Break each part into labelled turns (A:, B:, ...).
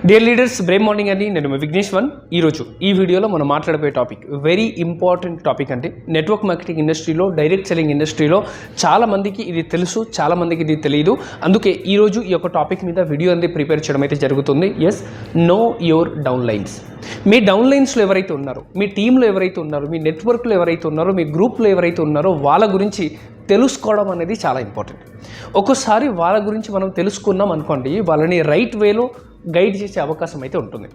A: Dear leaders, బ్రేమ్ morning అండి. నేను Vignesh one. ఈరోజు ఈ వీడియోలో మనం మాట్లాడబోయే టాపిక్ వెరీ ఇంపార్టెంట్ టాపిక్ అండి. నెట్వర్క్ మార్కెటింగ్ ఇండస్ట్రీలో, డైరెక్ట్ సెల్లింగ్ ఇండస్ట్రీలో చాలామందికి ఇది తెలుసు, చాలామందికి ఇది తెలియదు. అందుకే ఈరోజు ఈ యొక్క టాపిక్ మీద వీడియో అనేది ప్రిపేర్ చేయడం అయితే జరుగుతుంది. Yes, know your down lines. మీ డౌన్ లైన్స్లో ఎవరైతే ఉన్నారో, మీ టీంలో ఎవరైతే ఉన్నారో, మీ నెట్వర్క్లో ఎవరైతే ఉన్నారో, మీ గ్రూప్లో ఎవరైతే ఉన్నారో వాళ్ళ గురించి తెలుసుకోవడం అనేది చాలా ఇంపార్టెంట్. ఒక్కోసారి వాళ్ళ గురించి మనం తెలుసుకున్నాం అనుకోండి, వాళ్ళని రైట్ వేలో గైడ్ చేసే అవకాశం అయితే ఉంటుంది.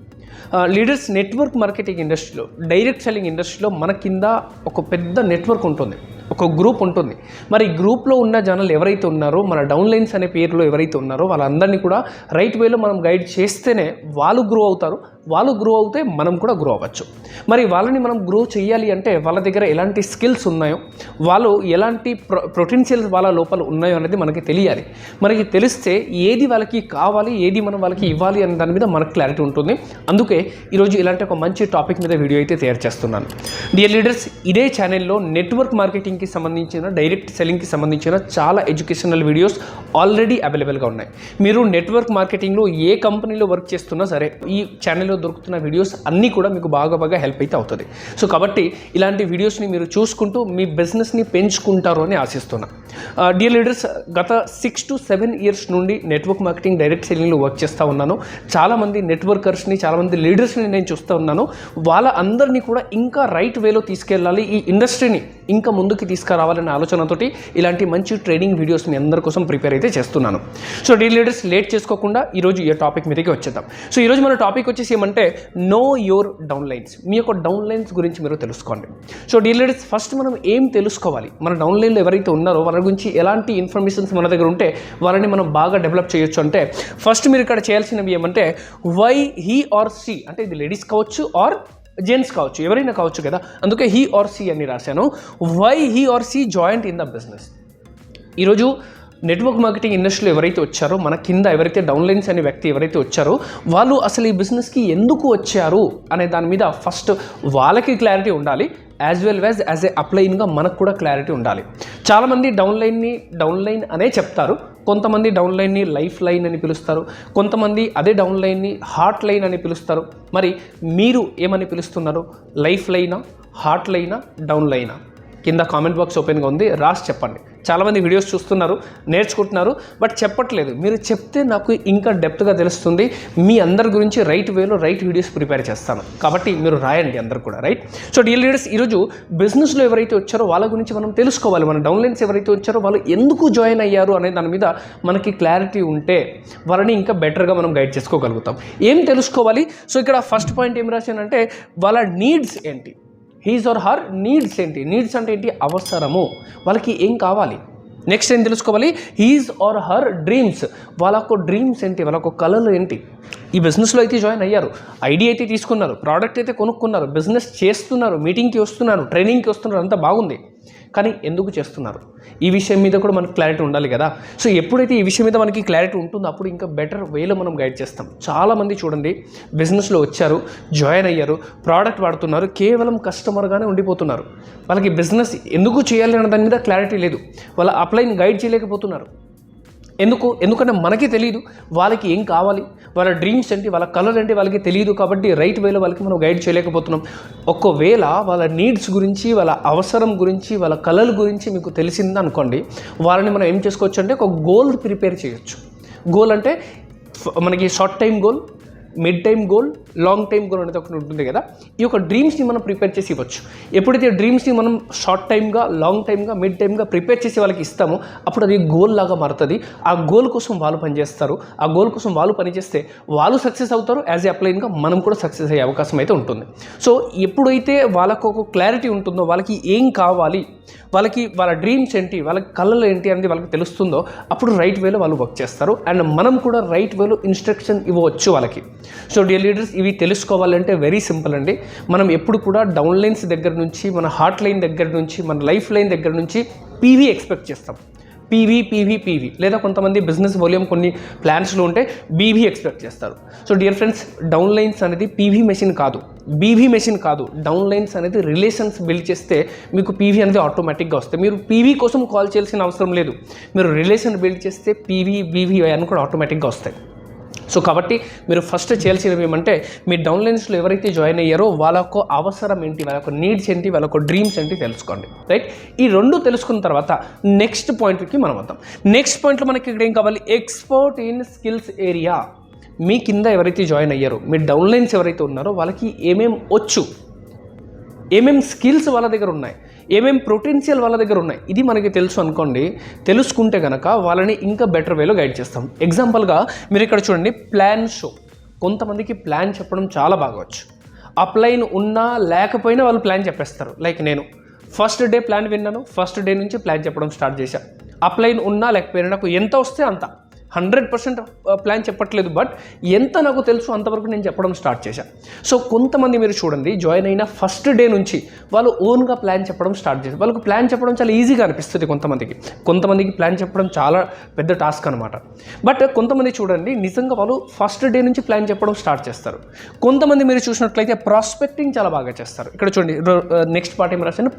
A: లీడర్స్, నెట్వర్క్ మార్కెటింగ్ ఇండస్ట్రీలో, డైరెక్ట్ సెల్లింగ్ ఇండస్ట్రీలో మన కింద ఒక పెద్ద నెట్వర్క్ ఉంటుంది, ఒక గ్రూప్ ఉంటుంది. మరి గ్రూప్లో ఉన్న జనాలు ఎవరైతే ఉన్నారో, మన డౌన్ లైన్స్ అనే పేరులో ఎవరైతే ఉన్నారో వాళ్ళందరినీ కూడా రైట్ వేలో మనం గైడ్ చేస్తేనే వాళ్ళు గ్రో అవుతారు. వాళ్ళు గ్రో అవుతే మనం కూడా గ్రో అవ్వచ్చు. మరి వాళ్ళని మనం గ్రో చేయాలి అంటే వాళ్ళ దగ్గర ఎలాంటి స్కిల్స్ ఉన్నాయో, వాళ్ళు ఎలాంటి పొటెన్షియల్స్ వాళ్ళ లోపల ఉన్నాయో అనేది మనకి తెలియాలి. మనకి తెలిస్తే ఏది వాళ్ళకి కావాలి, ఏది మనం వాళ్ళకి ఇవ్వాలి అనే దాని మీద మనకు క్లారిటీ ఉంటుంది. అందుకే ఈరోజు ఇలాంటి ఒక మంచి టాపిక్ మీద వీడియో అయితే తయారు చేస్తున్నాను. డియర్ లీడర్స్, ఇదే ఛానల్లో నెట్వర్క్ మార్కెటింగ్కి సంబంధించిన, డైరెక్ట్ సెల్లింగ్కి సంబంధించిన చాలా ఎడ్యుకేషనల్ వీడియోస్ ఆల్రెడీ అవైలబుల్గా ఉన్నాయి. మీరు నెట్వర్క్ మార్కెటింగ్లో ఏ కంపెనీలో వర్క్ చేస్తున్నా సరే, ఈ ఛానల్లో దొరుకుతున్న వీడియోస్ అన్నీ కూడా మీకు బాగా హెల్ప్ అయితే అవుతుంది. సో కాబట్టి ఇలాంటి వీడియోస్ని మీరు చూసుకుంటూ మీ బిజినెస్ని పెంచుకుంటారు అని ఆశిస్తున్నా. డియర్ లీడర్స్, గత 6 to 7 years నుండి నెట్వర్క్ మార్కెటింగ్, డైరెక్ట్ సెల్లింగ్లో వర్క్ చేస్తూ ఉన్నాను. చాలామంది నెట్వర్కర్స్ని, చాలామంది లీడర్స్ని నేను చూస్తూ ఉన్నాను. వాళ్ళ అందరినీ కూడా ఇంకా రైట్ వేలో తీసుకెళ్ళాలి, ఈ ఇండస్ట్రీని ఇంకా ముందుకు తీసుకురావాలనే ఆలోచనతోటి ఇలాంటి మంచి ట్రైనింగ్ వీడియోస్ మీ అందరి కోసం ప్రిపేర్ అయితే చేస్తున్నాను. సో డియర్ లీడర్స్, లేట్ చేసుకోకుండా ఈరోజు ఈ టాపిక్ మీదకి వచ్చేద్దాం. సో ఈరోజు మన టాపిక్ వచ్చేసి ఏమంటే నో యువర్ డౌన్ లైన్స్. మీ యొక్క డౌన్ లైన్స్ గురించి మీరు తెలుసుకోండి. సో డియర్ లీడర్స్, ఫస్ట్ మనం ఏం తెలుసుకోవాలి? మన డౌన్ లైన్లో ఎవరైతే ఉన్నారో వాళ్ళ గురించి ఎలాంటి ఇన్ఫర్మేషన్స్ మన దగ్గర ఉంటే వాళ్ళని మనం బాగా డెవలప్ చేయొచ్చు అంటే, ఫస్ట్ మీరు ఇక్కడ చేయాల్సినవి ఏమంటే, వై హీ ఆర్ సీ, అంటే ఇది లేడీస్ కావచ్చు ఆర్ జెంట్స్ కావచ్చు, ఎవరైనా కావచ్చు కదా, అందుకే హీ ఆర్ సీ అని రాశాను. Why he R C joined in the business. ఈరోజు నెట్వర్క్ మార్కెటింగ్ ఇండస్ట్రీలో ఎవరైతే వచ్చారో, మన కింద ఎవరైతే డౌన్ లైన్స్ అనే వ్యక్తి ఎవరైతే వచ్చారో వాళ్ళు అసలు ఈ బిజినెస్కి ఎందుకు వచ్చారు అనే దాని మీద ఫస్ట్ వాళ్ళకి క్లారిటీ ఉండాలి. యాజ్ ఏ అప్లైన్గా మనకు కూడా క్లారిటీ ఉండాలి. చాలామంది డౌన్ లైన్ అనే చెప్తారు. కొంతమంది డౌన్ లైన్ని లైఫ్ లైన్ అని పిలుస్తారు, కొంతమంది అదే డౌన్ లైన్ని హార్ట్ లైన్ అని పిలుస్తారు. మరి మీరు ఏమని పిలుస్తున్నారు? లైఫ్ లైనా, హార్ట్ లైనా, డౌన్ లైనా? కింద కామెంట్ బాక్స్ ఓపెన్గా ఉంది, రాసి చెప్పండి. చాలామంది వీడియోస్ చూస్తున్నారు, నేర్చుకుంటున్నారు, బట్ చెప్పట్లేదు. మీరు చెప్తే నాకు ఇంకా డెప్త్గా తెలుస్తుంది. మీ అందరి గురించి రైట్ వేలో రైట్ వీడియోస్ ప్రిపేర్ చేస్తాను. కాబట్టి మీరు రాయండి అందరు కూడా, రైట్? సో డియర్ లీడర్స్, ఈరోజు బిజినెస్లో ఎవరైతే వచ్చారో వాళ్ళ గురించి మనం తెలుసుకోవాలి. మన డౌన్ లైన్స్ ఎవరైతే వచ్చారో వాళ్ళు ఎందుకు జాయిన్ అయ్యారు అనే దాని మీద మనకి క్లారిటీ ఉంటే వాళ్ళని ఇంకా బెటర్గా మనం గైడ్ చేసుకోగలుగుతాం. ఏం తెలుసుకోవాలి? సో ఇక్కడ ఫస్ట్ పాయింట్ ఏం రాశానంటే, వాళ్ళ నీడ్స్ ఏంటి, హీజ్ ఆర్ హర్ నీడ్స్ ఏంటి. నీడ్స్ అంటే ఏంటి? అవసరము, వాళ్ళకి ఏం కావాలి. నెక్స్ట్ ఏం తెలుసుకోవాలి? హీజ్ ఆర్ హర్ డ్రీమ్స్, వాళ్ళకు డ్రీమ్స్ ఏంటి, వాళ్ళకు కళలు ఏంటి. ఈ బిజినెస్లో అయితే జాయిన్ అయ్యారు, ఐడియా అయితే తీసుకున్నారు, ప్రోడక్ట్ అయితే కొనుక్కున్నారు, బిజినెస్ చేస్తున్నారు, మీటింగ్కి వస్తున్నారు, ట్రైనింగ్కి వస్తున్నారు, అంతా బాగుంది. కానీ ఎందుకు చేస్తున్నారు? ఈ విషయం మీద కూడా మనకు క్లారిటీ ఉండాలి కదా. సో ఎప్పుడైతే ఈ విషయం మీద మనకి క్లారిటీ ఉంటుందో అప్పుడు ఇంకా బెటర్ వేలో మనం గైడ్ చేస్తాం. చాలామంది చూడండి, బిజినెస్లో వచ్చారు, జాయిన్ అయ్యారు, ప్రోడక్ట్ వాడుతున్నారు, కేవలం కస్టమర్గానే ఉండిపోతున్నారు. వాళ్ళకి బిజినెస్ ఎందుకు చేయాలి అన్న దాని మీద క్లారిటీ లేదు. వాళ్ళ అప్లైన్ గైడ్ చేయలేకపోతున్నారు. ఎందుకంటే మనకి తెలియదు వాళ్ళకి ఏం కావాలి, వాళ్ళ డ్రీమ్స్ ఏంటి, వాళ్ళ కలర్ ఏంటి వాళ్ళకి తెలియదు. కాబట్టి రైట్ వేలో వాళ్ళకి మనం గైడ్ చేయలేకపోతున్నాం. ఒకవేళ వాళ్ళ నీడ్స్ గురించి, వాళ్ళ అవసరం గురించి, వాళ్ళ కలర్ గురించి మీకు తెలిసింది అనుకోండి, వాళ్ళని మనం ఏం చేసుకోవచ్చు అంటే ఒక గోల్ ప్రిపేర్ చేయొచ్చు. గోల్ అంటే మనకి short time goal, mid time goal, long time goal అనేది ఒకటి ఉంటుంది కదా. ఈ యొక్క డ్రీమ్స్ని మనం ప్రిపేర్ చేసి ఇవ్వచ్చు. ఎప్పుడైతే డ్రీమ్స్ని మనం షార్ట్ టైమ్గా, లాంగ్ టైమ్గా, మిడ్ టైమ్గా ప్రిపేర్ చేసి వాళ్ళకి ఇస్తామో అప్పుడు అది గోల్ లాగా మారుతుంది. ఆ గోల్ కోసం వాళ్ళు పనిచేస్తారు. ఆ గోల్ కోసం వాళ్ళు పనిచేస్తే వాళ్ళు సక్సెస్ అవుతారు. యాజ్ ఏ అప్లైన్గా మనం కూడా సక్సెస్ అయ్యే అవకాశం అయితే ఉంటుంది. సో ఎప్పుడైతే వాళ్ళకు ఒక క్లారిటీ ఉంటుందో, వాళ్ళకి ఏం కావాలి, వాళ్ళకి వాళ్ళ డ్రీమ్స్ ఏంటి, వాళ్ళకి కళలు ఏంటి అనేది వాళ్ళకి తెలుస్తుందో అప్పుడు రైట్ వేలో వాళ్ళు వర్క్ చేస్తారు. అండ్ మనం కూడా రైట్ వేలో ఇన్స్ట్రక్షన్ ఇవ్వచ్చు వాళ్ళకి. సో డియర్ లీడర్స్, ఇవి తెలుసుకోవాలంటే వెరీ సింపుల్ అండి. మనం ఎప్పుడు కూడా డౌన్ లైన్స్ దగ్గర నుంచి, మన హార్ట్ లైన్ దగ్గర నుంచి, మన లైఫ్ లైన్ దగ్గర నుంచి పీవీ ఎక్స్పెక్ట్ చేస్తాం. పీవీ లేదా కొంతమంది బిజినెస్ వాల్యూమ్ కొన్ని ప్లాన్స్లో ఉంటే బీవీ ఎక్స్పెక్ట్ చేస్తారు. So dear friends, down lines అనేది పీవీ మెషిన్ కాదు, బీవీ మెషిన్ కాదు. డౌన్ లైన్స్ అనేది రిలేషన్స్ బిల్డ్ చేస్తే మీకు పీవీ అనేది ఆటోమేటిక్గా వస్తాయి. మీరు పీవీ కోసం కాల్ చేయాల్సిన అవసరం లేదు. మీరు రిలేషన్ బిల్డ్ చేస్తే పీవీ, బీవీ అని కూడా ఆటోమేటిక్గా వస్తాయి. సో కాబట్టి మీరు ఫస్ట్ చేయాల్సినవి ఏమంటే మీ డౌన్లైన్స్లో ఎవరైతే జాయిన్ అయ్యారో వాళ్ళకు అవసరం ఏంటి, వాళ్ళకు నీడ్స్ ఏంటి, వాళ్ళకు డ్రీమ్స్ ఏంటి తెలుసుకోండి. రైట్, ఈ రెండు తెలుసుకున్న తర్వాత నెక్స్ట్ పాయింట్కి మనం వద్దాం. నెక్స్ట్ పాయింట్లో మనకి ఇక్కడ ఏం కావాలి, ఎక్స్పర్ట్ ఇన్ స్కిల్స్ ఏరియా. మీ కింద ఎవరైతే జాయిన్ అయ్యారో, మీ డౌన్లైన్స్ ఎవరైతే ఉన్నారో వాళ్ళకి ఏమేం వచ్చు, ఏమేం స్కిల్స్ వాళ్ళ దగ్గర ఉన్నాయి, ఏమేం పొటెన్షియల్ వాళ్ళ దగ్గర ఉన్నాయి, ఇది మనకి తెలుసు అనుకోండి. తెలుసుకుంటే కనుక వాళ్ళని ఇంకా బెటర్ వేలో గైడ్ చేస్తాం. ఎగ్జాంపుల్గా మీరు ఇక్కడ చూడండి, ప్లాన్ షో. కొంతమందికి ప్లాన్ చెప్పడం చాలా బాగా వచ్చు. అప్లైన్ ఉన్నా లేకపోయినా వాళ్ళు ప్లాన్ చెప్పేస్తారు. లైక్ నేను ఫస్ట్ డే ప్లాన్ విన్నాను, ఫస్ట్ డే నుంచి ప్లాన్ చెప్పడం స్టార్ట్ చేశాను. అప్లైన్ ఉన్నా లేకపోయినా నాకు ఎంత వస్తే అంత, 100% ప్లాన్ చెప్పట్లేదు, బట్ ఎంత నాకు తెలుసు అంతవరకు నేను చెప్పడం స్టార్ట్ చేశాను. సో కొంతమంది మీరు చూడండి, జాయిన్ అయిన ఫస్ట్ డే నుంచి వాళ్ళు ఓన్గా ప్లాన్ చెప్పడం స్టార్ట్ చేశారు. వాళ్ళకు ప్లాన్ చెప్పడం చాలా ఈజీగా అనిపిస్తుంది. కొంతమందికి ప్లాన్ చెప్పడం చాలా పెద్ద టాస్క్ అనమాట. బట్ కొంతమంది చూడండి, నిజంగా వాళ్ళు ఫస్ట్ డే నుంచి ప్లాన్ చెప్పడం స్టార్ట్ చేస్తారు. కొంతమంది మీరు చూసినట్లయితే ప్రాస్పెక్టింగ్ చాలా బాగా చేస్తారు. ఇక్కడ చూడండి, నెక్స్ట్ పార్ట్ ఏం రాశాను,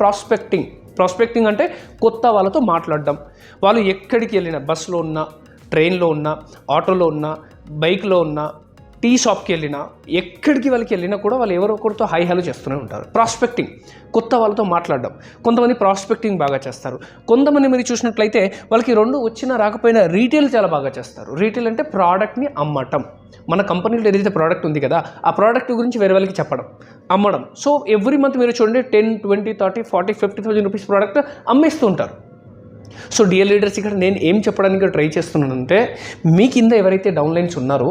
A: ప్రాస్పెక్టింగ్ అంటే కొత్త వాళ్ళతో మాట్లాడడం. వాళ్ళు ఎక్కడికి వెళ్ళినా, బస్సులో ఉన్నా, ట్రైన్లో ఉన్నా, ఆటోలో ఉన్నా, బైక్లో ఉన్నా, టీ షాప్కి వెళ్ళినా, ఎక్కడికి వాళ్ళకి వెళ్ళినా కూడా వాళ్ళు ఎవరో ఒకరితో హై హలో చేస్తూనే ఉంటారు. ప్రాస్పెక్టింగ్, కొత్త వాళ్ళతో మాట్లాడడం. కొంతమంది ప్రాస్పెక్టింగ్ బాగా చేస్తారు. కొంతమంది మీరు చూసినట్లయితే వాళ్ళకి రెండు వచ్చినా రాకపోయినా రీటైల్ చాలా బాగా చేస్తారు. రీటైల్ అంటే ప్రోడక్ట్ని అమ్మటం. మన కంపెనీలో ఏదైతే ప్రోడక్ట్ ఉంది కదా, ఆ ప్రోడక్ట్ గురించి వేరే వాళ్ళకి చెప్పడం, అమ్మడం. సో ఎవ్రీ మంత్ మీరు చూడండి 10, 20, 30, 40, 50,000 రూపీస్ ప్రోడక్ట్ అమ్మేస్తూ ఉంటారు. సో డియర్ లీడర్స్, ఇక్కడ నేను ఏం చెప్పడానికి ట్రై చేస్తున్నానంటే, మీ కింద ఎవరైతే డౌన్ లైన్స్ ఉన్నారో,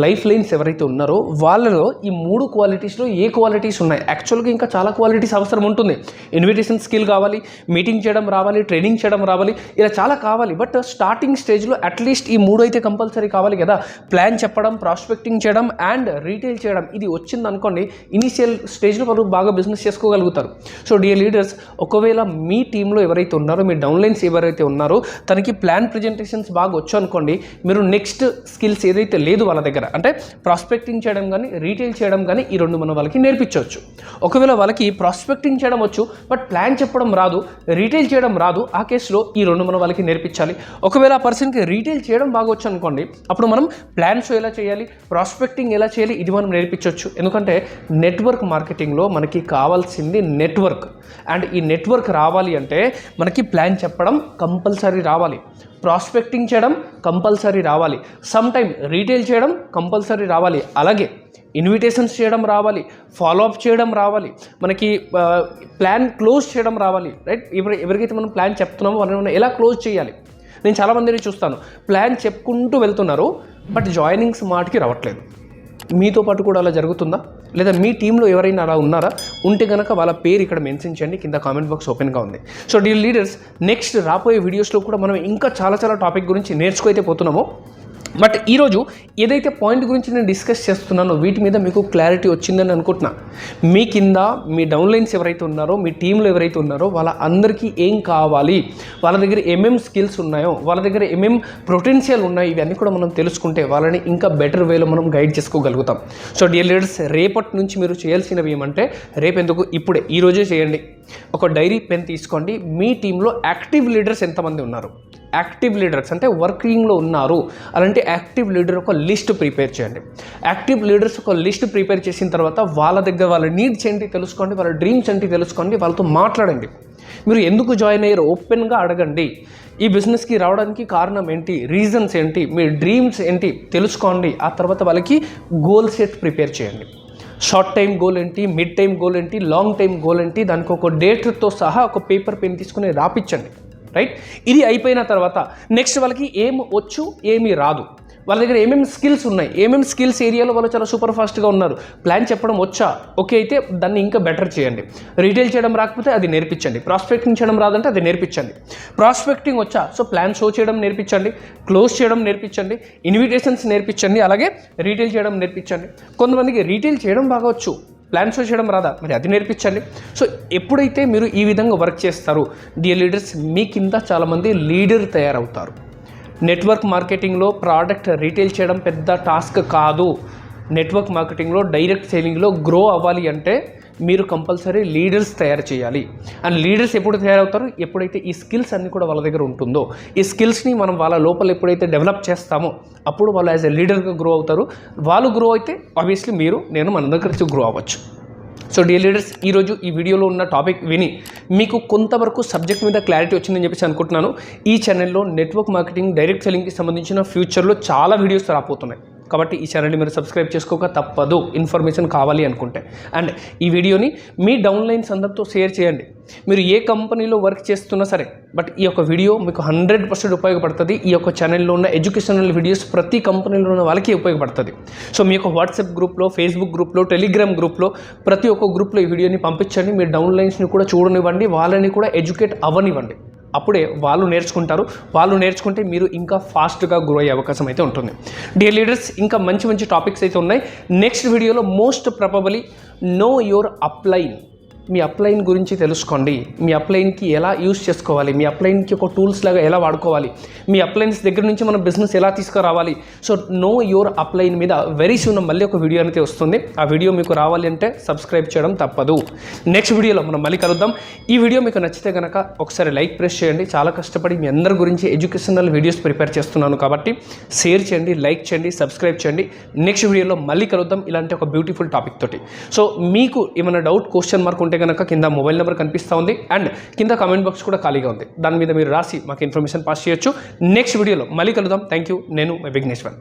A: లైఫ్ లైన్స్ ఎవరైతే ఉన్నారో, వాళ్ళలో ఈ 3 క్వాలిటీస్లో ఏ క్వాలిటీస్ ఉన్నాయి. యాక్చువల్గా ఇంకా చాలా క్వాలిటీస్ అవసరం ఉంటుంది. ఇన్విటేషన్ స్కిల్ కావాలి, మీటింగ్ చేయడం రావాలి, ట్రైనింగ్ చేయడం రావాలి, ఇలా చాలా కావాలి. బట్ స్టార్టింగ్ స్టేజ్లో అట్లీస్ట్ ఈ 3 అయితే కంపల్సరీ కావాలి కదా. ప్లాన్ చెప్పడం, ప్రాస్పెక్టింగ్ చేయడం అండ్ రీటైల్ చేయడం, ఇది వచ్చింది అనుకోండి, ఇనిషియల్ స్టేజ్లో వాళ్ళు బాగా బిజినెస్ చేసుకోగలుగుతారు. సో డియర్ లీడర్స్, ఒకవేళ మీ టీంలో ఎవరైతే ఉన్నారో, మీ డౌన్ లైన్స్ ఎవరైతే ఉన్నారో, తనకి ప్లాన్ ప్రెజెంటేషన్స్ బాగా వచ్చు అనుకోండి, మీరు నెక్స్ట్ స్కిల్స్ ఏదైతే లేదు వాళ్ళ దగ్గర, అంటే ప్రాస్పెక్టింగ్ చేయడం కానీ, రీటైల్ చేయడం కానీ, ఈ 2 మనం వాళ్ళకి నేర్పించవచ్చు. ఒకవేళ వాళ్ళకి ప్రాస్పెక్టింగ్ చేయడం వచ్చు, బట్ ప్లాన్ చెప్పడం రాదు, రీటైల్ చేయడం రాదు, ఆ కేసులో ఈ 2 మనం వాళ్ళకి నేర్పించాలి. ఒకవేళ ఆ పర్సన్కి రీటైల్ చేయడం బాగా వచ్చు అనుకోండి, అప్పుడు మనం ప్లాన్ షో ఎలా చేయాలి, ప్రాస్పెక్టింగ్ ఎలా చేయాలి, ఇది మనం నేర్పించవచ్చు. ఎందుకంటే నెట్వర్క్ మార్కెటింగ్లో మనకి కావాల్సింది నెట్వర్క్. అండ్ ఈ నెట్వర్క్ రావాలి అంటే మనకి ప్లాన్ చెప్పడం కంపల్సరీ రావాలి, ప్రాస్పెక్టింగ్ చేయడం కంపల్సరీ రావాలి, సమ్ టైమ్ రీటైల్ చేయడం కంపల్సరీ రావాలి, అలాగే ఇన్విటేషన్స్ చేయడం రావాలి, ఫాలోఅప్ చేయడం రావాలి, మనకి ప్లాన్ క్లోజ్ చేయడం రావాలి. రైట్, ఎవరికైతే మనం ప్లాన్ చెప్తున్నామో వాళ్ళని మనం ఎలా క్లోజ్ చేయాలి. నేను చాలామందిని చూస్తాను, ప్లాన్ చెప్పుకుంటూ వెళ్తున్నారు, బట్ జాయినింగ్స్ మాటకి రావట్లేదు. మీతో పాటు కూడా అలా జరుగుతుందా? లేదా మీ టీంలో ఎవరైనా అలా ఉన్నారా? ఉంటే కనుక వాళ్ళ పేరు ఇక్కడ మెన్షన్ చేయండి, కింద కామెంట్ బాక్స్ ఓపెన్గా ఉంది. సో డియర్ లీడర్స్, నెక్స్ట్ రాబోయే వీడియోస్లో కూడా మనం ఇంకా చాలా టాపిక్ గురించి నేర్చుకైతే పోతున్నామో, బట్ ఈరోజు ఏదైతే పాయింట్ గురించి నేను డిస్కస్ చేస్తున్నానో వీటి మీద మీకు క్లారిటీ వచ్చిందని అనుకుంటున్నా. మీ కింద మీ డౌన్లైన్స్ ఎవరైతే ఉన్నారో, మీ టీంలో ఎవరైతే ఉన్నారో, వాళ్ళ అందరికీ ఏం కావాలి, వాళ్ళ దగ్గర ఏమేం స్కిల్స్ ఉన్నాయో, వాళ్ళ దగ్గర ఏమేం పొటెన్షియల్ ఉన్నాయో, ఇవన్నీ కూడా మనం తెలుసుకుంటే వాళ్ళని ఇంకా బెటర్ వేలో మనం గైడ్ చేసుకోగలుగుతాం. సో డియర్ లీడర్స్, రేపటి నుంచి మీరు చేయాల్సినవి ఏమంటే, రేపెందుకు ఇప్పుడే ఈరోజే చేయండి. ఒక డైరీ పెన్ తీసుకోండి. మీ టీంలో యాక్టివ్ లీడర్స్ ఎంతమంది ఉన్నారు, యాక్టివ్ లీడర్స్ అంటే వర్కింగ్లో ఉన్నారు, అలాంటి యాక్టివ్ లీడర్ ఒక లిస్ట్ ప్రిపేర్ చేయండి. యాక్టివ్ లీడర్స్ ఒక లిస్ట్ ప్రిపేర్ చేసిన తర్వాత వాళ్ళ దగ్గర వాళ్ళ నీడ్స్ ఏంటి తెలుసుకోండి, వాళ్ళ డ్రీమ్స్ ఏంటి తెలుసుకోండి, వాళ్ళతో మాట్లాడండి. మీరు ఎందుకు జాయిన్ అయ్యారు ఓపెన్గా అడగండి. ఈ బిజినెస్కి రావడానికి కారణం ఏంటి, రీజన్స్ ఏంటి, మీ డ్రీమ్స్ ఏంటి తెలుసుకోండి. ఆ తర్వాత వాళ్ళకి గోల్ సెట్ ప్రిపేర్ చేయండి. షార్ట్ టైం గోల్ ఏంటి, మిడ్ టైం గోల్ ఏంటి, లాంగ్ టైం గోల్ ఏంటి, దానికి ఒక డేట్తో సహా ఒక పేపర్ పెన్ తీసుకుని రాపించండి. రైట్, ఇది అయిపోయిన తర్వాత నెక్స్ట్ వాళ్ళకి ఏమి వచ్చు, ఏమి రాదు, వాళ్ళ దగ్గర ఏమేమి స్కిల్స్ ఉన్నాయి, ఏమేమి స్కిల్స్ ఏరియాలో వాళ్ళు చాలా సూపర్ ఫాస్ట్గా ఉన్నారు, ప్లాన్ చెప్పడం వచ్చా, ఓకే అయితే దాన్ని ఇంకా బెటర్ చేయండి. రీటైల్ చేయడం రాకపోతే అది నేర్పించండి. ప్రాస్పెక్టింగ్ చేయడం రాదంటే అది నేర్పించండి. ప్రాస్పెక్టింగ్ వచ్చా, సో ప్లాన్ షో చేయడం నేర్పించండి, క్లోజ్ చేయడం నేర్పించండి, ఇన్విటేషన్స్ నేర్పించండి, అలాగే రీటైల్ చేయడం నేర్పించండి. కొంతమందికి రీటైల్ చేయడం బాగా వచ్చు, ప్లాన్ షో చేయడం రాదా, మరి అది నేర్పించండి. సో ఎప్పుడైతే మీరు ఈ విధంగా వర్క్ చేస్తారో డియర్ లీడర్స్, మీ కింద చాలామంది లీడర్ తయారవుతారు. నెట్వర్క్ మార్కెటింగ్లో ప్రోడక్ట్ రీటైల్ చేయడం పెద్ద టాస్క్ కాదు. నెట్వర్క్ మార్కెటింగ్లో, డైరెక్ట్ సేలింగ్లో గ్రో అవ్వాలి అంటే మీరు కంపల్సరీ లీడర్స్ తయారు చేయాలి. అండ్ లీడర్స్ ఎప్పుడు తయారవుతారు? ఎప్పుడైతే ఈ స్కిల్స్ అన్నీ కూడా వాళ్ళ దగ్గర ఉంటుందో, ఈ స్కిల్స్ని మనం వాళ్ళ లోపల ఎప్పుడైతే డెవలప్ చేస్తామో అప్పుడు వాళ్ళు యాజ్ ఎ లీడర్గా గ్రో అవుతారు. వాళ్ళు గ్రో అయితే ఆబ్వియస్లీ నేను మన దగ్గర గ్రో అవ్వచ్చు. సో డియర్ లీడర్స్, ఈరోజు ఈ వీడియోలో ఉన్న టాపిక్ విని మీకు కొంతవరకు సబ్జెక్ట్ మీద క్లారిటీ వచ్చిందని చెప్పేసి అనుకుంటున్నాను. ఈ ఛానల్లో నెట్వర్క్ మార్కెటింగ్, డైరెక్ట్ సెల్లింగ్కి సంబంధించిన ఫ్యూచర్లో చాలా వీడియోస్ రాబోతున్నాయి. కాబట్టి ఈ ఛానల్ని మీరు సబ్స్క్రైబ్ చేసుకోక తప్పదు, ఇన్ఫర్మేషన్ కావాలి అనుకుంటే. అండ్ ఈ వీడియోని మీ డౌన్లైన్స్ అందరితో షేర్ చేయండి. మీరు ఏ కంపెనీలో వర్క్ చేస్తున్నా సరే, బట్ ఈ యొక్క వీడియో మీకు 100% ఉపయోగపడుతుంది. ఈ యొక్క ఛానల్లో ఉన్న ఎడ్యుకేషనల్ వీడియోస్ ప్రతి కంపెనీలో ఉన్న వాళ్ళకి ఉపయోగపడుతుంది. సో మీ యొక్క వాట్సాప్ గ్రూప్లో, ఫేస్బుక్ గ్రూప్లో, టెలిగ్రామ్ గ్రూప్లో, ప్రతి ఒక్క గ్రూప్లో ఈ వీడియోని పంపించండి. మీ డౌన్లైన్స్ని కూడా చూడనివ్వండి, వాళ్ళని కూడా ఎడ్యుకేట్ అవ్వనివ్వండి. అప్పుడే వాళ్ళు నేర్చుకుంటారు. వాళ్ళు నేర్చుకుంటే మీరు ఇంకా ఫాస్ట్గా గ్రో అయ్యే అవకాశం అయితే ఉంటుంది. డియర్ లీడర్స్, ఇంకా మంచి మంచి టాపిక్స్ అయితే ఉన్నాయి. నెక్స్ట్ వీడియోలో most probably know your upline, మీ అప్లైన్ గురించి తెలుసుకోండి. మీ అప్లైన్కి ఎలా యూస్ చేసుకోవాలి, మీ అప్లైన్కి ఒక టూల్స్ లాగా ఎలా వాడుకోవాలి, మీ అప్లైన్స్ దగ్గర నుంచి మన బిజినెస్ ఎలా తీసుకురావాలి. సో నో యువర్ అప్లైన్ మీద వెరీ సూన్ మళ్ళీ ఒక వీడియో అయితే వస్తుంది. ఆ వీడియో మీకు రావాలి అంటే సబ్స్క్రైబ్ చేయడం తప్పదు. నెక్స్ట్ వీడియోలో మనం మళ్ళీ కలుద్దాం. ఈ వీడియో మీకు నచ్చితే కనుక ఒకసారి లైక్ ప్రెస్ చేయండి. చాలా కష్టపడి మీ అందరి గురించి ఎడ్యుకేషనల్ వీడియోస్ ప్రిపేర్ చేస్తున్నాను కాబట్టి షేర్ చేయండి, లైక్ చేయండి, సబ్స్క్రైబ్ చేయండి. నెక్స్ట్ వీడియోలో మళ్ళీ కలుద్దాం ఇలాంటి ఒక బ్యూటిఫుల్ టాపిక్ తోటి. సో మీకు ఏమైనా డౌట్, క్వశ్చన్ మార్క్ ఉంటే కనుక కింద మొబైల్ నెంబర్ కనిపిస్తూ ఉంది అండ్ కింద కామెంట్ బాక్స్ కూడా ఖాళీగా ఉంది. దాని మీద మీరు రాసి మాకు ఇన్ఫర్మేషన్ పాస్ చేయొచ్చు. నెక్స్ట్ వీడియోలో మళ్ళీ కలుద్దాం. Thank you. నేను విఘ్నేశ్వర్.